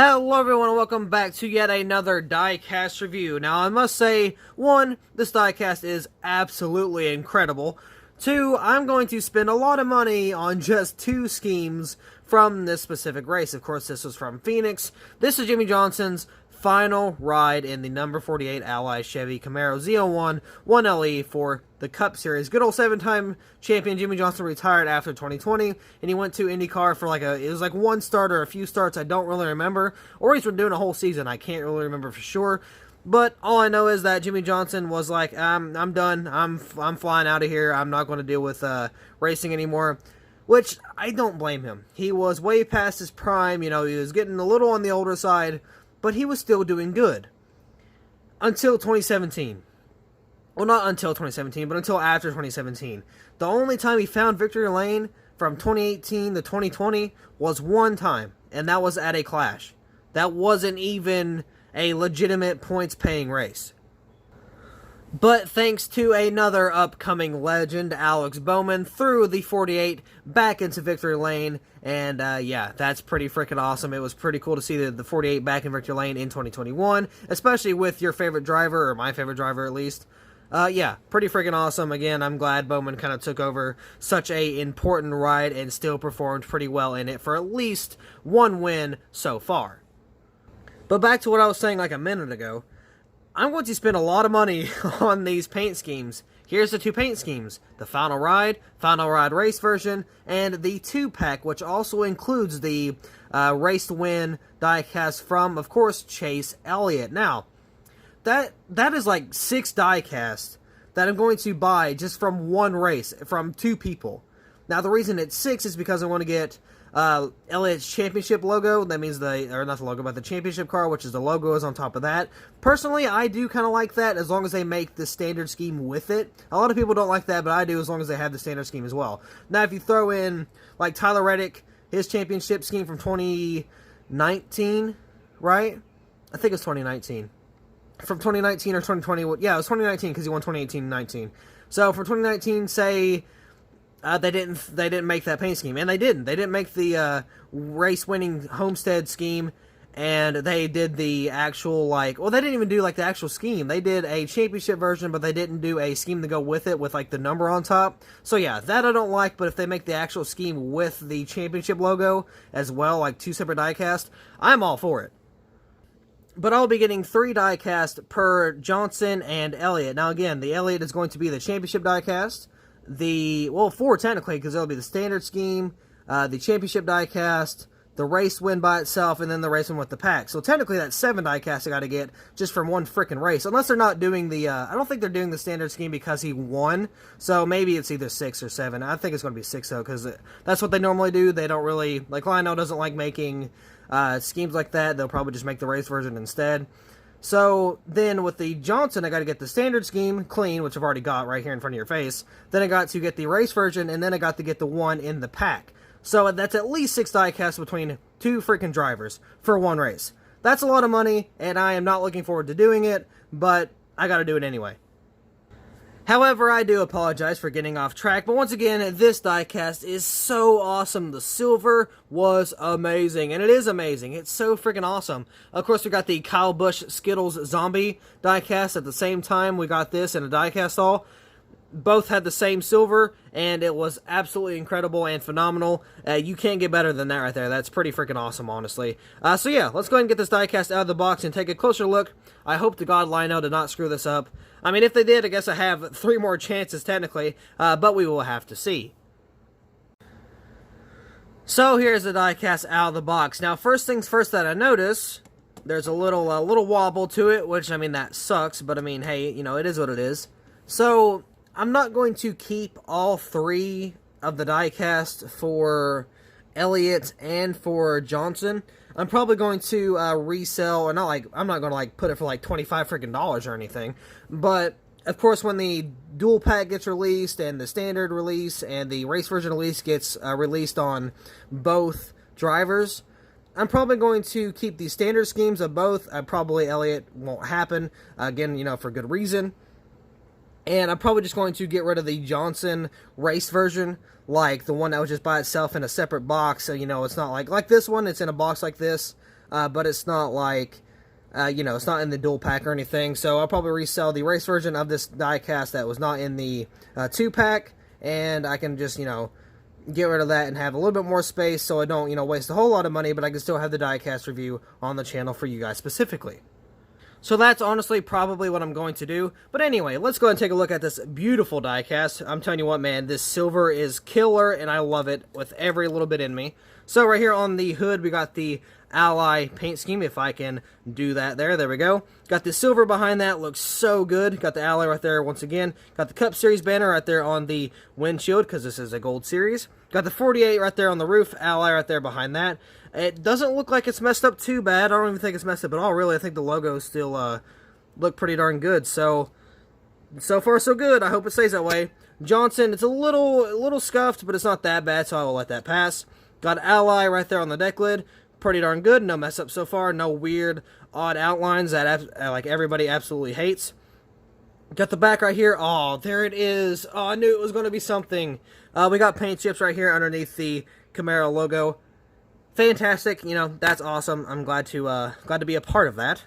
Hello everyone and welcome back to yet another diecast review. Now I must say, one, this diecast is absolutely incredible. Two, I'm going to spend a lot of money on just two schemes from this specific race. Of course, this was from Phoenix. This is Jimmie Johnson's final ride in the number 48 Ally Chevy Camaro ZL1 1LE for the Cup Series. Good old 7-time champion Jimmie Johnson retired after 2020, and he went to IndyCar for it was like one start or a few starts, I don't really remember, or he's been doing a whole season, I can't really remember for sure. But all I know is that Jimmie Johnson was like, I'm done, I'm flying out of here, I'm not going to deal with racing anymore. Which, I don't blame him. He was way past his prime, he was getting a little on the older side, but he was still doing good. Until 2017. Well, not until 2017, but until after 2017. The only time he found victory lane from 2018 to 2020 was one time, and that was at a Clash. That wasn't even a legitimate points-paying race. But thanks to another upcoming legend, Alex Bowman, threw the 48 back into victory lane, and yeah, that's pretty freaking awesome. It was pretty cool to see the 48 back in victory lane in 2021, especially with your favorite driver, or my favorite driver at least. Yeah, pretty freaking awesome. Again, I'm glad Bowman kind of took over such a important ride and still performed pretty well in it for at least one win so far. But back to what I was saying like a minute ago, I'm going to spend a lot of money on these paint schemes. Here's the two paint schemes. The Final Ride Race version, and the 2-pack, which also includes the Race to Win diecast from, of course, Chase Elliott. Now, that is like 6 diecasts that I'm going to buy just from one race, from 2 people. Now, the reason it's 6 is because I want to get Elliott's championship logo. That means not the logo, but the championship car, which is the logo is on top of that. Personally, I do kind of like that as long as they make the standard scheme with it. A lot of people don't like that, but I do as long as they have the standard scheme as well. Now, if you throw in, like, Tyler Reddick, his championship scheme from 2019, right? I think it's 2019. From 2019 or 2020, yeah, it was 2019 because he won 2018 and 19. So, for 2019, say they didn't make that paint scheme, and they didn't. They didn't make the race-winning Homestead scheme, and they did the actual, they didn't even do, the actual scheme. They did a championship version, but they didn't do a scheme to go with it with, the number on top. So, yeah, that I don't like, but if they make the actual scheme with the championship logo as well, 2 separate diecast, I'm all for it. But I'll be getting 3 diecast per Johnson and Elliott. Now, again, the Elliott is going to be the championship diecast. 4 technically, because it'll be the standard scheme, the championship diecast, the race win by itself, and then the race win with the pack. So technically that's 7 diecasts I gotta get just from one freaking race. Unless they're not doing the, I don't think they're doing the standard scheme because he won. So maybe it's either 6 or 7. I think it's going to be 6 though, because that's what they normally do. They don't really, Lionel doesn't like making schemes like that. They'll probably just make the race version instead. So, then with the Johnson, I got to get the standard scheme clean, which I've already got right here in front of your face. Then I got to get the race version, and then I got to get the one in the pack. So, that's at least 6 diecasts between 2 freaking drivers for one race. That's a lot of money, and I am not looking forward to doing it, but I got to do it anyway. However, I do apologize for getting off track, but once again, this diecast is so awesome. The silver was amazing, and it is amazing. It's so freaking awesome. Of course, we got the Kyle Busch Skittles Zombie diecast at the same time. We got this in a diecast all. Both had the same silver, and it was absolutely incredible and phenomenal. You can't get better than that right there. That's pretty freaking awesome, honestly. So yeah, let's go ahead and get this diecast out of the box and take a closer look. I hope to God Lionel did not screw this up. I mean, if they did, I guess I have 3 more chances technically, but we will have to see. So here's the diecast out of the box. Now, first things first that I notice, there's a little wobble to it, which, I mean, that sucks, but I mean, hey, it is what it is. So I'm not going to keep all 3 of the diecast for Elliott and for Johnson. I'm probably going to resell, or I'm not going to put it for $25 freaking dollars or anything. But of course, when the dual pack gets released and the standard release and the race version release gets released on both drivers, I'm probably going to keep the standard schemes of both. Probably Elliott won't happen again, for good reason. And I'm probably just going to get rid of the Johnson race version, like the one that was just by itself in a separate box. So, it's not like this one, it's in a box like this. but it's not like, you know, it's not in the dual pack or anything. So I'll probably resell the race version of this diecast that was not in the 2-pack, and I can just, you know, get rid of that and have a little bit more space so I don't, you know, waste a whole lot of money, but I can still have the diecast review on the channel for you guys specifically. So that's honestly probably what I'm going to do. But anyway, let's go ahead and take a look at this beautiful diecast. I'm telling you what, man, this silver is killer, and I love it with every little bit in me. So right here on the hood, we got the Ally paint scheme, if I can do that there. There we go. Got the silver behind that, looks so good. Got the Ally right there once again. Got the Cup Series banner right there on the windshield, because this is a gold series. Got the 48 right there on the roof, Ally right there behind that. It doesn't look like it's messed up too bad. I don't even think it's messed up at all, really. I think the logos still look pretty darn good. So far so good. I hope it stays that way. Johnson, it's a little scuffed, but it's not that bad, so I will let that pass. Got Ally right there on the deck lid. Pretty darn good. No mess up so far. No weird, odd outlines that like everybody absolutely hates. Got the back right here. Oh, there it is. Oh, I knew it was going to be something. We got paint chips right here underneath the Camaro logo. Fantastic. You know, that's awesome. I'm glad to be a part of that.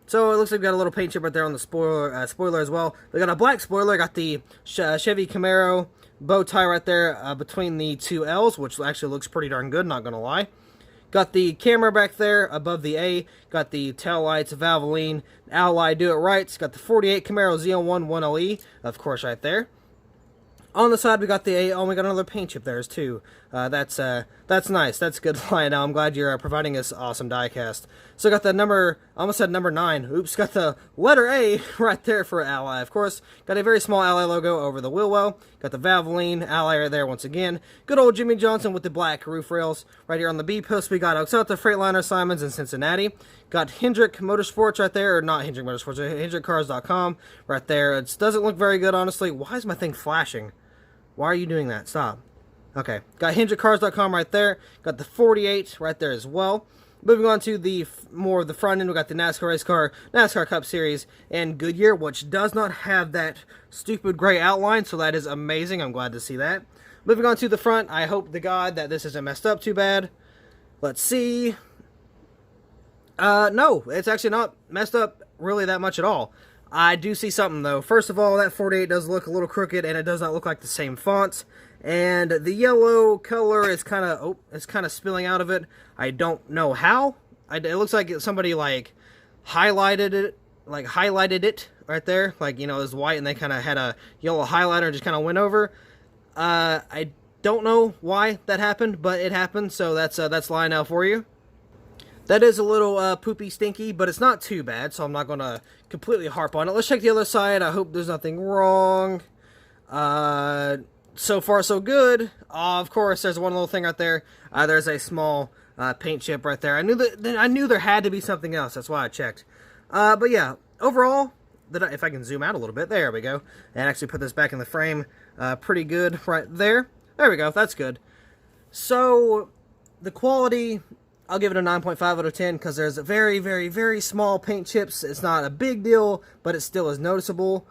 So it looks like we got a little paint chip right there on the spoiler as well. We got a black spoiler. Got the Chevy Camaro bow tie right there between the two L's, which actually looks pretty darn good, not going to lie. Got the camera back there above the A. Got the tail lights, Valvoline, Ally Do It Right. Got the 48 Camaro ZL1 1LE, of course, right there. On the side, we got the A. Oh, we got another paint chip there, too. That's nice. That's a good line. Now, I'm glad you're providing us awesome diecast. So, got the number, I almost said number 9. Oops, got the letter A right there for Ally, of course. Got a very small Ally logo over the wheel well. Got the Valvoline, Ally right there once again. Good old Jimmie Johnson with the black roof rails. Right here on the B post, we got Oxalta Freightliner Simons in Cincinnati. Got Hendrick Motorsports right there, or not Hendrick Motorsports, HendrickCars.com right there. It doesn't look very good, honestly. Why is my thing flashing? Why are you doing that? Stop. Okay. Got HendrickCars.com right there. Got the 48 right there as well. Moving on to the more of the front end, we got the NASCAR race car, NASCAR Cup Series, and Goodyear, which does not have that stupid gray outline, so that is amazing. I'm glad to see that. Moving on to the front, I hope to God that this isn't messed up too bad. Let's see. No, it's actually not messed up really that much at all. I do see something, though. First of all, that 48 does look a little crooked, and it does not look like the same font. And the yellow color is kind of, it's kind of spilling out of it. I don't know how. It looks like somebody, like, highlighted it right there. Like, you know, it was white, and they kind of had a yellow highlighter and just kind of went over. I don't know why that happened, but it happened, so that's Lionel for you. That is a little poopy stinky, but it's not too bad, so I'm not going to completely harp on it. Let's check the other side. I hope there's nothing wrong. So far, so good. Of course, there's one little thing right there. There's a small paint chip right there. I knew there had to be something else. That's why I checked. But yeah, overall, if I can zoom out a little bit, there we go. And actually put this back in the frame pretty good right there. There we go. That's good. So, the quality, I'll give it a 9.5 out of 10 because there's a very, very, very small paint chips. It's not a big deal, but it still is noticeable.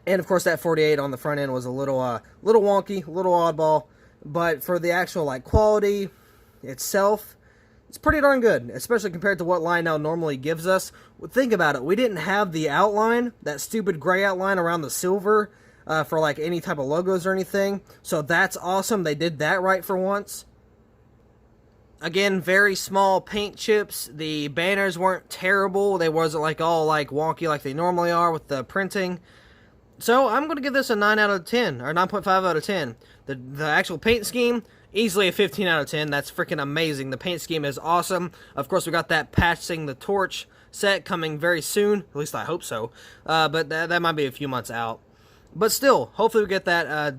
And of course, that 48 on the front end was a little wonky, a little oddball. But for the actual like quality itself, it's pretty darn good, especially compared to what Lionel normally gives us. Think about it. We didn't have the outline, that stupid gray outline around the silver for like any type of logos or anything. So that's awesome. They did that right for once. Again, very small paint chips. The banners weren't terrible. They wasn't like all like wonky like they normally are with the printing. So I'm going to give this a 9 out of 10, or 9.5 out of 10. The actual paint scheme, easily a 15 out of 10. That's freaking amazing. The paint scheme is awesome. Of course, we got that Passing the Torch set coming very soon. At least I hope so. But that might be a few months out. But still, hopefully we get that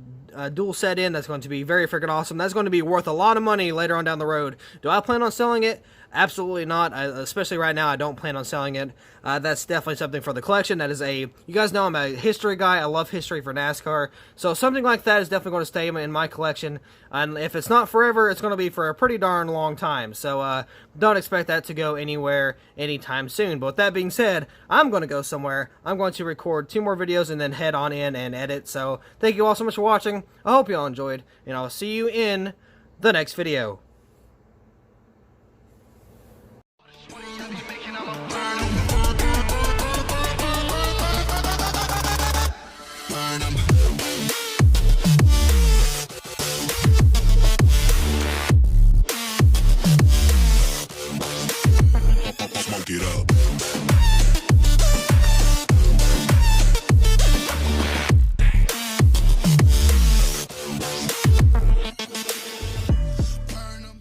dual set in. That's going to be very freaking awesome. That's going to be worth a lot of money later on down the road. Do I plan on selling it? Absolutely not. Especially right now, I don't plan on selling it. That's definitely something for the collection. That is you guys know I'm a history guy. I love history for NASCAR. So something like that is definitely going to stay in my collection. And if it's not forever, it's going to be for a pretty darn long time. So don't expect that to go anywhere anytime soon. But with that being said, I'm going to go somewhere. I'm going to record 2 more videos and then head on in and edit. So thank you all so much for watching. I hope you all enjoyed. And I'll see you in the next video. funk it up.